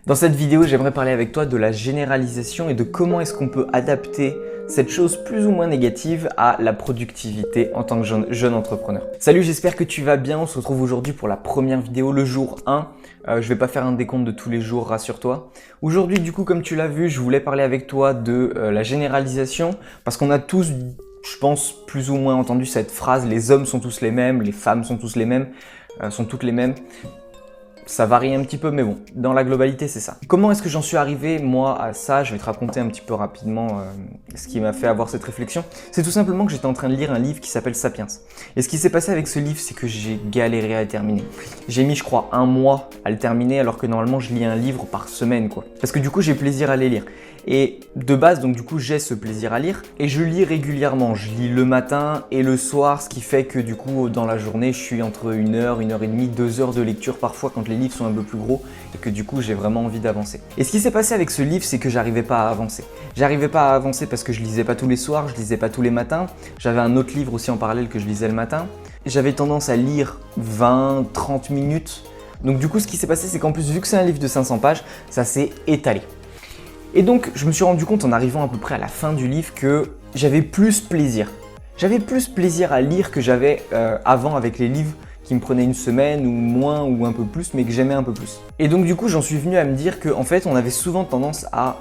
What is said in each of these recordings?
Dans cette vidéo, j'aimerais parler avec toi de la généralisation et de comment est-ce qu'on peut adapter cette chose plus ou moins négative à la productivité en tant que jeune entrepreneur. Salut, j'espère que tu vas bien. On se retrouve aujourd'hui pour la première vidéo, le jour 1. Je vais pas faire un décompte de tous les jours, rassure-toi. Aujourd'hui, du coup, comme tu l'as vu, je voulais parler avec toi de la généralisation parce qu'on a tous, je pense, plus ou moins entendu cette phrase: les hommes sont tous les mêmes, les femmes sont tous les mêmes, sont toutes les mêmes. Ça varie un petit peu, mais bon, dans la globalité, c'est ça. Comment est-ce que j'en suis arrivé, moi, à ça? Je vais te raconter un petit peu rapidement ce qui m'a fait avoir cette réflexion. C'est tout simplement que j'étais en train de lire un livre qui s'appelle Sapiens. Et ce qui s'est passé avec ce livre, c'est que j'ai galéré à le terminer. J'ai mis, je crois, 1 mois à le terminer, alors que normalement, je lis un livre par semaine, quoi. Parce que du coup, j'ai plaisir à les lire. Et de base, donc du coup, j'ai ce plaisir à lire et je lis régulièrement. Je lis le matin et le soir, ce qui fait que du coup, dans la journée, je suis entre 1 heure, 1 heure et demie, 2 heures de lecture parfois quand les livres sont un peu plus gros et que du coup, j'ai vraiment envie d'avancer. Et ce qui s'est passé avec ce livre, c'est que j'arrivais pas à avancer. J'arrivais pas à avancer parce que je lisais pas tous les soirs, je lisais pas tous les matins. J'avais un autre livre aussi en parallèle que je lisais le matin. J'avais tendance à lire 20, 30 minutes. Donc du coup, ce qui s'est passé, c'est qu'en plus, vu que c'est un livre de 500 pages, ça s'est étalé. Et donc, je me suis rendu compte en arrivant à peu près à la fin du livre que j'avais plus plaisir. J'avais plus plaisir à lire que j'avais avant avec les livres qui me prenaient une semaine ou moins ou un peu plus, mais que j'aimais un peu plus. Et donc du coup, j'en suis venu à me dire qu'en fait, on avait souvent tendance à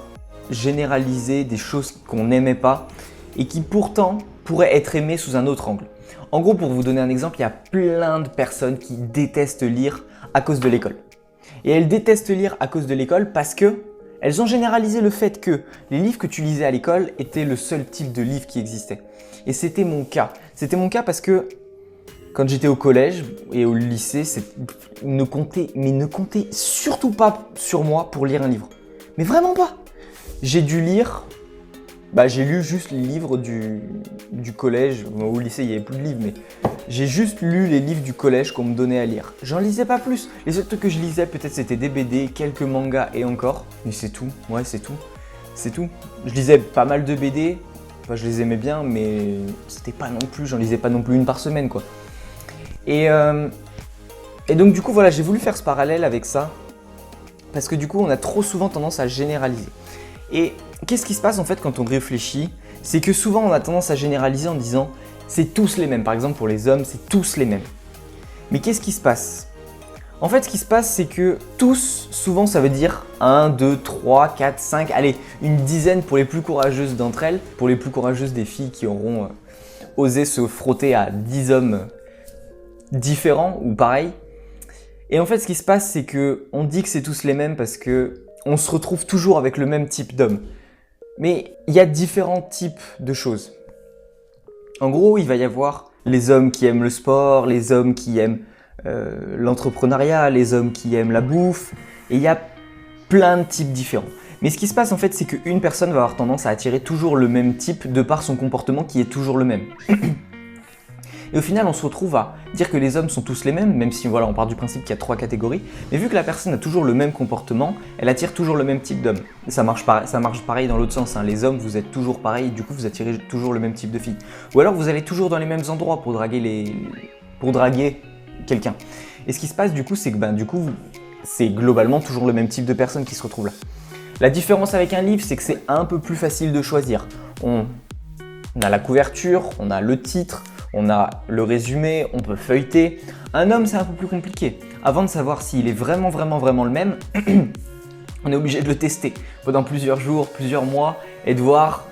généraliser des choses qu'on n'aimait pas et qui pourtant pourraient être aimées sous un autre angle. En gros, pour vous donner un exemple, il y a plein de personnes qui détestent lire à cause de l'école. Et elles détestent lire à cause de l'école parce que elles ont généralisé le fait que les livres que tu lisais à l'école étaient le seul type de livre qui existait. Et c'était mon cas. C'était mon cas parce que quand j'étais au collège et au lycée, ne comptez surtout pas sur moi pour lire un livre. Mais vraiment pas. J'ai dû lire, j'ai lu juste les livres du collège. Au lycée, il n'y avait plus de livres, mais j'ai juste lu les livres du collège qu'on me donnait à lire. J'en lisais pas plus. Les seuls trucs que je lisais, peut-être c'était des BD, quelques mangas et encore. Mais c'est tout. Ouais, c'est tout. C'est tout. Je lisais pas mal de BD. Enfin, je les aimais bien, mais c'était pas non plus. J'en lisais pas non plus une par semaine, quoi. Et donc du coup, voilà, j'ai voulu faire ce parallèle avec ça. Parce que du coup, on a trop souvent tendance à généraliser. Et qu'est-ce qui se passe en fait quand on réfléchit? C'est que souvent, on a tendance à généraliser en disant c'est tous les mêmes. Par exemple, pour les hommes, c'est tous les mêmes. Mais qu'est-ce qui se passe? En fait, ce qui se passe, c'est que tous, souvent, ça veut dire 1, 2, 3, 4, 5, allez, une dizaine pour les plus courageuses d'entre elles, pour les plus courageuses des filles qui auront osé se frotter à 10 hommes différents ou pareils. Et en fait, ce qui se passe, c'est qu'on dit que c'est tous les mêmes parce qu'on se retrouve toujours avec le même type d'homme. Mais il y a différents types de choses. En gros, il va y avoir les hommes qui aiment le sport, les hommes qui aiment l'entrepreneuriat, les hommes qui aiment la bouffe. Et il y a plein de types différents. Mais ce qui se passe en fait, c'est qu'une personne va avoir tendance à attirer toujours le même type de par son comportement qui est toujours le même. Et au final, on se retrouve à dire que les hommes sont tous les mêmes, même si voilà, on part du principe qu'il y a 3 catégories. Mais vu que la personne a toujours le même comportement, elle attire toujours le même type d'homme. Ça marche pareil dans l'autre sens, hein. Les hommes, vous êtes toujours pareil, du coup, vous attirez toujours le même type de filles. Ou alors, vous allez toujours dans les mêmes endroits pour draguer quelqu'un. Et ce qui se passe, du coup, c'est que c'est globalement toujours le même type de personne qui se retrouve là. La différence avec un livre, c'est que c'est un peu plus facile de choisir. On a la couverture, on a le titre, on a le résumé, on peut feuilleter. Un homme, c'est un peu plus compliqué. Avant de savoir s'il est vraiment le même, on est obligé de le tester pendant plusieurs jours, plusieurs mois et de voir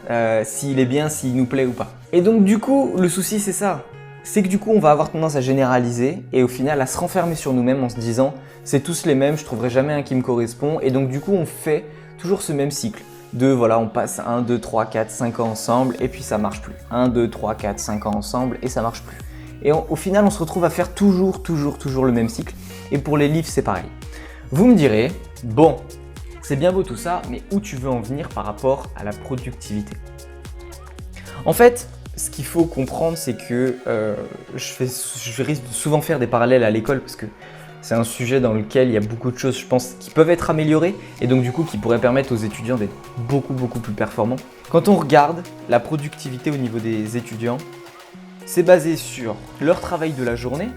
s'il est bien, s'il nous plaît ou pas. Et donc du coup, le souci c'est ça. C'est que du coup, on va avoir tendance à généraliser et au final à se renfermer sur nous-mêmes en se disant c'est tous les mêmes, je trouverai jamais un qui me correspond. Et donc du coup, on fait toujours ce même cycle. On passe 1, 2, 3, 4, 5 ans ensemble et puis ça marche plus. 1, 2, 3, 4, 5 ans ensemble et ça marche plus. Et au final, on se retrouve à faire toujours le même cycle. Et pour les livres, c'est pareil. Vous me direz, bon, c'est bien beau tout ça, mais où tu veux en venir par rapport à la productivité? En fait, ce qu'il faut comprendre, c'est que je risque de souvent faire des parallèles à l'école parce que c'est un sujet dans lequel il y a beaucoup de choses, je pense, qui peuvent être améliorées et donc du coup qui pourraient permettre aux étudiants d'être beaucoup plus performants. Quand on regarde la productivité au niveau des étudiants, c'est basé sur leur travail de la journée,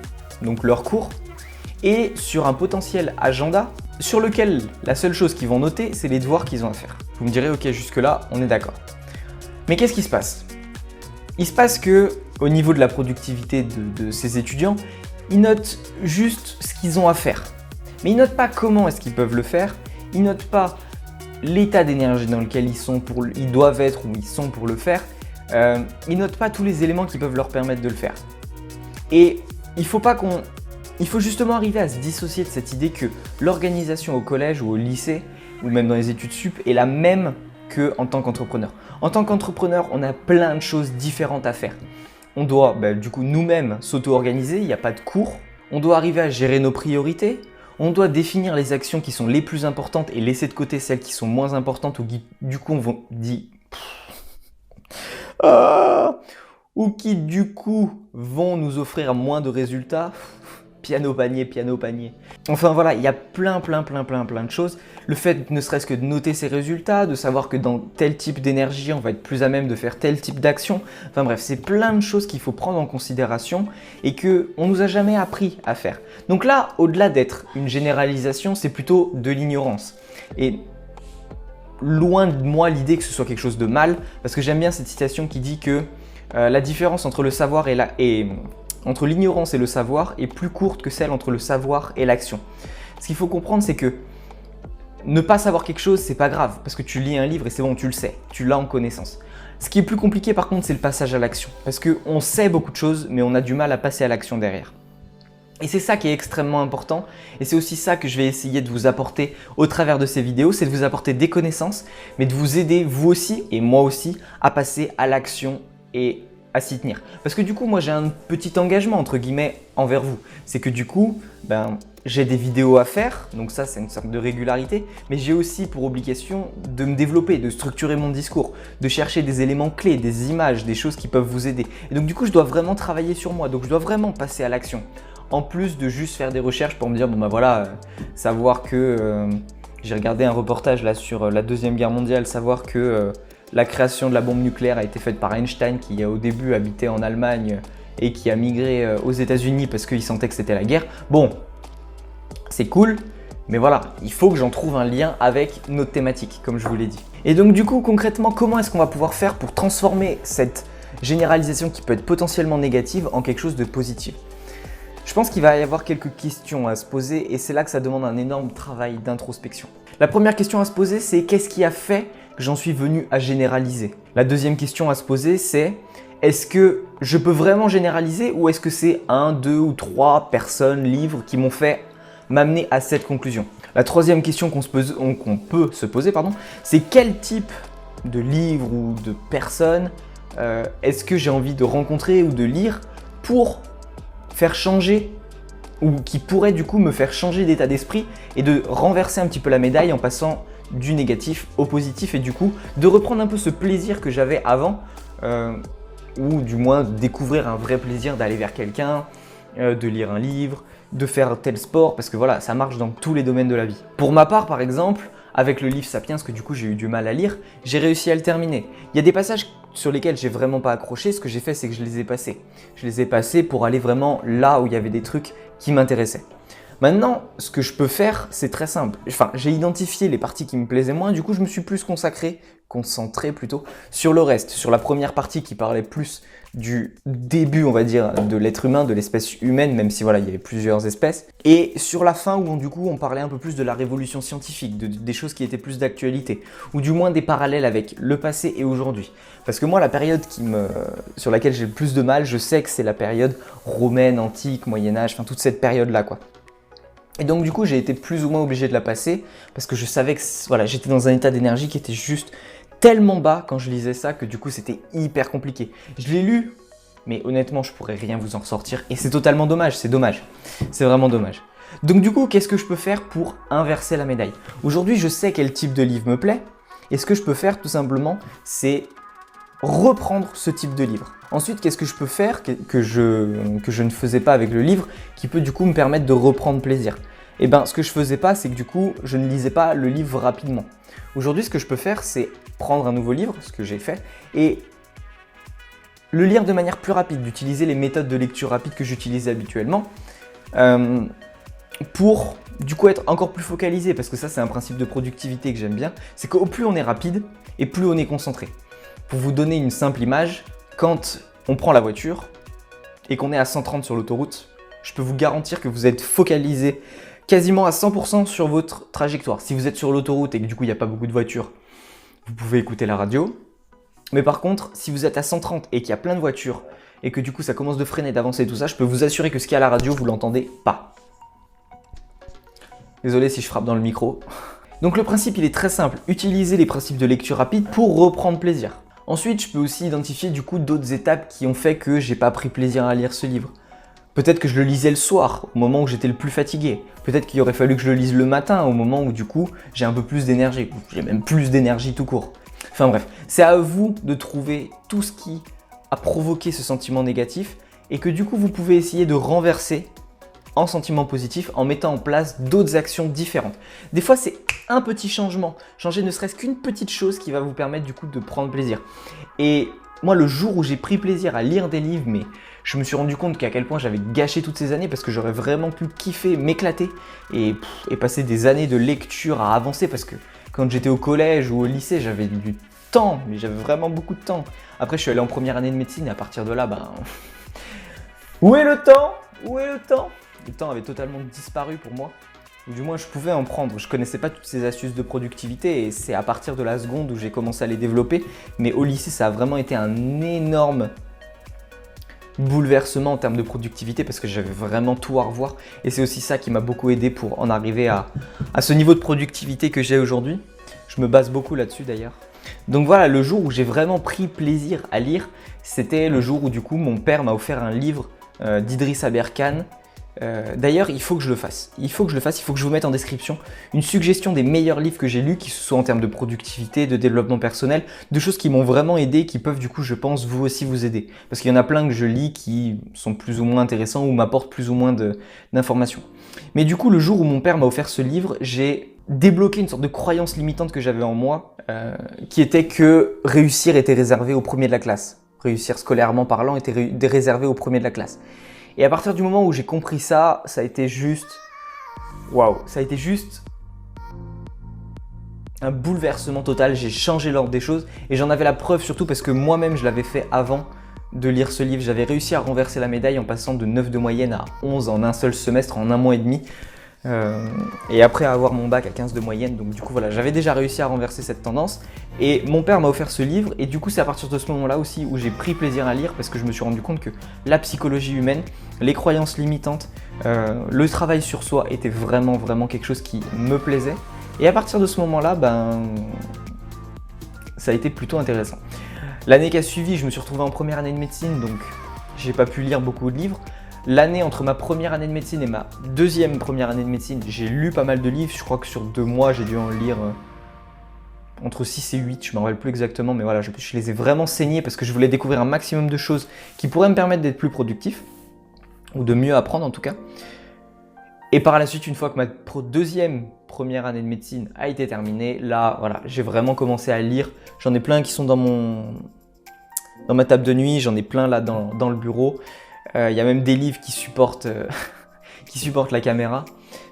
donc leurs cours, et sur un potentiel agenda sur lequel la seule chose qu'ils vont noter, c'est les devoirs qu'ils ont à faire. Vous me direz, ok, jusque-là, on est d'accord. Mais qu'est-ce qui se passe? Il se passe que, au niveau de la productivité de ces étudiants, ils notent juste ce qu'ils ont à faire. Mais ils notent pas comment est-ce qu'ils peuvent le faire, ils notent pas l'état d'énergie dans lequel ils doivent être ou ils sont pour le faire, ils notent pas tous les éléments qui peuvent leur permettre de le faire. Et il faut justement arriver à se dissocier de cette idée que l'organisation au collège ou au lycée, ou même dans les études sup, est la même qu'en tant qu'entrepreneur. En tant qu'entrepreneur, on a plein de choses différentes à faire. On doit du coup nous-mêmes s'auto-organiser, il n'y a pas de cours. On doit arriver à gérer nos priorités. On doit définir les actions qui sont les plus importantes et laisser de côté celles qui sont moins importantes ou qui du coup vont nous offrir moins de résultats. Piano panier. Enfin voilà, il y a plein de choses. Le fait ne serait-ce que de noter ses résultats, de savoir que dans tel type d'énergie, on va être plus à même de faire tel type d'action. Enfin bref, c'est plein de choses qu'il faut prendre en considération et qu'on nous a jamais appris à faire. Donc là, au-delà d'être une généralisation, c'est plutôt de l'ignorance. Et loin de moi l'idée que ce soit quelque chose de mal, parce que j'aime bien cette citation qui dit que la différence entre le savoir entre l'ignorance et le savoir est plus courte que celle entre le savoir et l'action. Ce qu'il faut comprendre, c'est que ne pas savoir quelque chose, c'est pas grave, parce que tu lis un livre et c'est bon, tu le sais, tu l'as en connaissance. Ce qui est plus compliqué par contre, c'est le passage à l'action, parce qu'on sait beaucoup de choses, mais on a du mal à passer à l'action derrière. Et c'est ça qui est extrêmement important, et c'est aussi ça que je vais essayer de vous apporter au travers de ces vidéos, c'est de vous apporter des connaissances, mais de vous aider vous aussi, et moi aussi, à passer à l'action et à s'y tenir. Parce que du coup, moi j'ai un petit engagement entre guillemets envers vous. C'est que du coup, j'ai des vidéos à faire, donc ça c'est une sorte de régularité, mais j'ai aussi pour obligation de me développer, de structurer mon discours, de chercher des éléments clés, des images, des choses qui peuvent vous aider. Et donc du coup, je dois vraiment travailler sur moi, donc je dois vraiment passer à l'action. En plus de juste faire des recherches pour me dire, savoir que j'ai regardé un reportage là sur la Deuxième Guerre mondiale, savoir que la création de la bombe nucléaire a été faite par Einstein qui au début habitait en Allemagne et qui a migré aux États-Unis parce qu'il sentait que c'était la guerre. Bon, c'est cool, mais voilà, il faut que j'en trouve un lien avec notre thématique, comme je vous l'ai dit. Et donc du coup, concrètement, comment est-ce qu'on va pouvoir faire pour transformer cette généralisation qui peut être potentiellement négative en quelque chose de positif? Je pense qu'il va y avoir quelques questions à se poser et c'est là que ça demande un énorme travail d'introspection. La première question à se poser, c'est qu'est-ce qui a fait que j'en suis venu à généraliser? La deuxième question à se poser, c'est est-ce que je peux vraiment généraliser ou est-ce que c'est 1, 2 ou 3 personnes, livres qui m'ont fait m'amener à cette conclusion? La troisième question qu'on peut se poser, c'est quel type de livre ou de personne est-ce que j'ai envie de rencontrer ou de lire pour faire changer ou qui pourrait du coup me faire changer d'état d'esprit et de renverser un petit peu la médaille en passant du négatif au positif et du coup de reprendre un peu ce plaisir que j'avais avant ou du moins découvrir un vrai plaisir d'aller vers quelqu'un, de lire un livre, de faire tel sport parce que voilà, ça marche dans tous les domaines de la vie. Pour ma part par exemple, avec le livre Sapiens que du coup j'ai eu du mal à lire, j'ai réussi à le terminer. Il y a des passages sur lesquels j'ai vraiment pas accroché, ce que j'ai fait c'est que je les ai passés. Je les ai passés pour aller vraiment là où il y avait des trucs qui m'intéressaient. Maintenant, ce que je peux faire, c'est très simple. Enfin, j'ai identifié les parties qui me plaisaient moins, du coup je me suis plus concentré sur le reste, sur la première partie qui parlait plus du début, on va dire, de l'être humain, de l'espèce humaine, même si voilà, il y avait plusieurs espèces. Et sur la fin où on parlait un peu plus de la révolution scientifique, des choses qui étaient plus d'actualité, ou du moins des parallèles avec le passé et aujourd'hui. Parce que moi, la période sur laquelle j'ai le plus de mal, je sais que c'est la période romaine, antique, Moyen-Âge, enfin toute cette période-là, quoi. Et donc du coup, j'ai été plus ou moins obligé de la passer parce que je savais que voilà, j'étais dans un état d'énergie qui était juste tellement bas quand je lisais ça que du coup, c'était hyper compliqué. Je l'ai lu, mais honnêtement, je pourrais rien vous en ressortir et c'est totalement dommage, c'est dommage. C'est vraiment dommage. Donc du coup, qu'est-ce que je peux faire pour inverser la médaille? Aujourd'hui, je sais quel type de livre me plaît et ce que je peux faire tout simplement, c'est reprendre ce type de livre. Ensuite, qu'est-ce que je peux faire que je ne faisais pas avec le livre qui peut du coup me permettre de reprendre plaisir? Et bien, ce que je faisais pas, c'est que du coup, je ne lisais pas le livre rapidement. Aujourd'hui, ce que je peux faire, c'est prendre un nouveau livre, ce que j'ai fait, et le lire de manière plus rapide, d'utiliser les méthodes de lecture rapide que j'utilisais habituellement pour du coup être encore plus focalisé, parce que ça c'est un principe de productivité que j'aime bien, c'est qu'au plus on est rapide et plus on est concentré. Pour vous donner une simple image, quand on prend la voiture et qu'on est à 130 sur l'autoroute, je peux vous garantir que vous êtes focalisé quasiment à 100% sur votre trajectoire. Si vous êtes sur l'autoroute et que du coup il n'y a pas beaucoup de voitures, vous pouvez écouter la radio. Mais par contre, si vous êtes à 130 et qu'il y a plein de voitures et que du coup ça commence de freiner, d'avancer et tout ça, je peux vous assurer que ce qu'il y a à la radio, vous l'entendez pas. Désolé si je frappe dans le micro. Donc le principe il est très simple, utilisez les principes de lecture rapide pour reprendre plaisir. Ensuite, je peux aussi identifier du coup d'autres étapes qui ont fait que j'ai pas pris plaisir à lire ce livre. Peut-être que je le lisais le soir, au moment où j'étais le plus fatigué. Peut-être qu'il aurait fallu que je le lise le matin, au moment où du coup j'ai un peu plus d'énergie. J'ai même plus d'énergie tout court. Enfin bref, c'est à vous de trouver tout ce qui a provoqué ce sentiment négatif et que du coup vous pouvez essayer de renverser en sentiment positif en mettant en place d'autres actions différentes. Des fois c'est un petit changement, changer ne serait-ce qu'une petite chose qui va vous permettre du coup de prendre plaisir. Et moi le jour où j'ai pris plaisir à lire des livres, mais je me suis rendu compte qu'à quel point j'avais gâché toutes ces années parce que j'aurais vraiment pu kiffer, m'éclater et passer des années de lecture à avancer parce que quand j'étais au collège ou au lycée, j'avais du temps, mais j'avais vraiment beaucoup de temps. Après, je suis allé en première année de médecine et à partir de là, où est le temps? Où est le temps? Le temps avait totalement disparu pour moi. Ou du moins, je pouvais en prendre. Je connaissais pas toutes ces astuces de productivité et c'est à partir de la seconde où j'ai commencé à les développer. Mais au lycée, ça a vraiment été un énorme bouleversement en termes de productivité parce que j'avais vraiment tout à revoir et c'est aussi ça qui m'a beaucoup aidé pour en arriver à ce niveau de productivité que j'ai aujourd'hui. Je me base beaucoup là-dessus d'ailleurs. Donc voilà, le jour où j'ai vraiment pris plaisir à lire, c'était le jour où du coup mon père m'a offert un livre d'Idriss Aberkane. D'ailleurs, il faut que je le fasse. Il faut que je vous mette en description une suggestion des meilleurs livres que j'ai lus, qui soient en termes de productivité, de développement personnel, de choses qui m'ont vraiment aidé, qui peuvent du coup, je pense, vous aussi vous aider. Parce qu'il y en a plein que je lis qui sont plus ou moins intéressants ou m'apportent plus ou moins d'informations. Mais du coup, le jour où mon père m'a offert ce livre, j'ai débloqué une sorte de croyance limitante que j'avais en moi, qui était que réussir était réservé aux premiers de la classe. Réussir scolairement parlant était réservé aux premiers de la classe. Et à partir du moment où j'ai compris ça, ça a été juste... Waouh, ça a été juste un bouleversement total. J'ai changé l'ordre des choses et j'en avais la preuve surtout parce que moi-même je l'avais fait avant de lire ce livre. J'avais réussi à renverser la médaille en passant de 9 de moyenne à 11 en un seul semestre, en un mois et demi. Et après avoir mon bac à 15 de moyenne, donc du coup voilà, j'avais déjà réussi à renverser cette tendance et mon père m'a offert ce livre et du coup c'est à partir de ce moment-là aussi où j'ai pris plaisir à lire parce que je me suis rendu compte que la psychologie humaine, les croyances limitantes, le travail sur soi était vraiment quelque chose qui me plaisait et à partir de ce moment-là, ça a été plutôt intéressant. L'année qui a suivi, je me suis retrouvé en première année de médecine, donc j'ai pas pu lire beaucoup de livres. L'année entre ma première année de médecine et ma deuxième première année de médecine, j'ai lu pas mal de livres. Je crois que sur 2 mois, j'ai dû en lire entre 6 et 8, je ne me rappelle plus exactement. Mais voilà, je les ai vraiment saignés parce que je voulais découvrir un maximum de choses qui pourraient me permettre d'être plus productif ou de mieux apprendre en tout cas. Et par la suite, une fois que ma deuxième première année de médecine a été terminée, là, voilà, j'ai vraiment commencé à lire. J'en ai plein qui sont dans ma table de nuit, j'en ai plein là dans le bureau. Il y a même des livres qui supportent la caméra.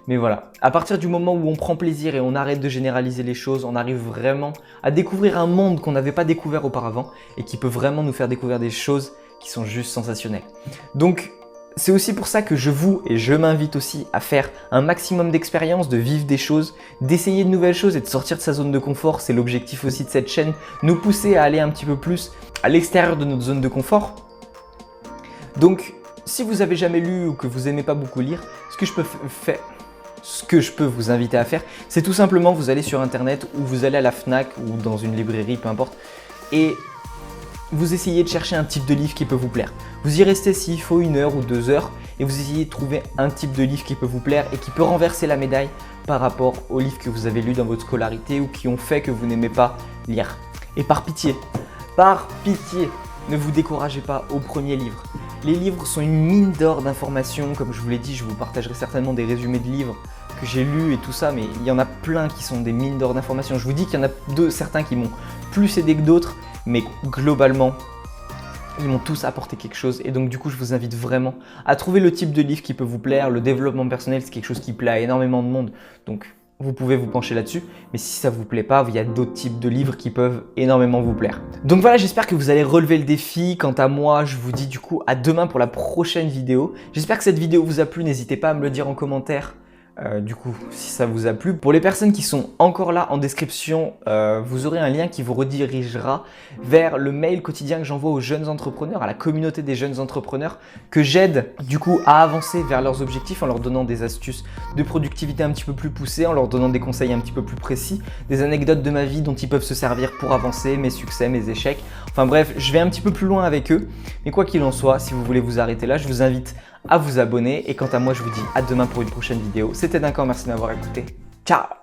Mais voilà, à partir du moment où on prend plaisir et on arrête de généraliser les choses, on arrive vraiment à découvrir un monde qu'on n'avait pas découvert auparavant et qui peut vraiment nous faire découvrir des choses qui sont juste sensationnelles. Donc, c'est aussi pour ça que je m'invite aussi à faire un maximum d'expériences, de vivre des choses, d'essayer de nouvelles choses et de sortir de sa zone de confort. C'est l'objectif aussi de cette chaîne, nous pousser à aller un petit peu plus à l'extérieur de notre zone de confort. Donc, si vous avez jamais lu ou que vous aimez pas beaucoup lire, ce que je peux vous inviter à faire, c'est tout simplement vous allez sur internet ou vous allez à la Fnac ou dans une librairie, peu importe, et vous essayez de chercher un type de livre qui peut vous plaire. Vous y restez s'il faut 1 heure ou 2 heures et vous essayez de trouver un type de livre qui peut vous plaire et qui peut renverser la médaille par rapport aux livres que vous avez lus dans votre scolarité ou qui ont fait que vous n'aimez pas lire. Et par pitié, ne vous découragez pas au premier livre. Les livres sont une mine d'or d'informations. Comme je vous l'ai dit, je vous partagerai certainement des résumés de livres que j'ai lus et tout ça, mais il y en a plein qui sont des mines d'or d'informations. Je vous dis qu'il y en a certains qui m'ont plus aidé que d'autres, mais globalement, Ils m'ont tous apporté quelque chose et donc du coup je vous invite vraiment à trouver le type de livre qui peut vous plaire. Le développement personnel, c'est quelque chose qui plaît à énormément de monde, donc vous pouvez vous pencher là-dessus. Mais si ça ne vous plaît pas, il y a d'autres types de livres qui peuvent énormément vous plaire. Donc voilà, j'espère que vous allez relever le défi. Quant à moi, je vous dis du coup à demain pour la prochaine vidéo. J'espère que cette vidéo vous a plu, n'hésitez pas à me le dire en commentaire. Du coup, si ça vous a plu. Pour les personnes qui sont encore là, en description, vous aurez un lien qui vous redirigera vers le mail quotidien que j'envoie aux jeunes entrepreneurs, à la communauté des jeunes entrepreneurs, que j'aide du coup à avancer vers leurs objectifs en leur donnant des astuces de productivité un petit peu plus poussées, en leur donnant des conseils un petit peu plus précis, des anecdotes de ma vie dont ils peuvent se servir pour avancer, mes succès, mes échecs. Enfin bref, je vais un petit peu plus loin avec eux. Mais quoi qu'il en soit, si vous voulez vous arrêter là, je vous invite à vous abonner. Et quant à moi, je vous dis à demain pour une prochaine vidéo. C'était Duncan, merci de m'avoir écouté. Ciao!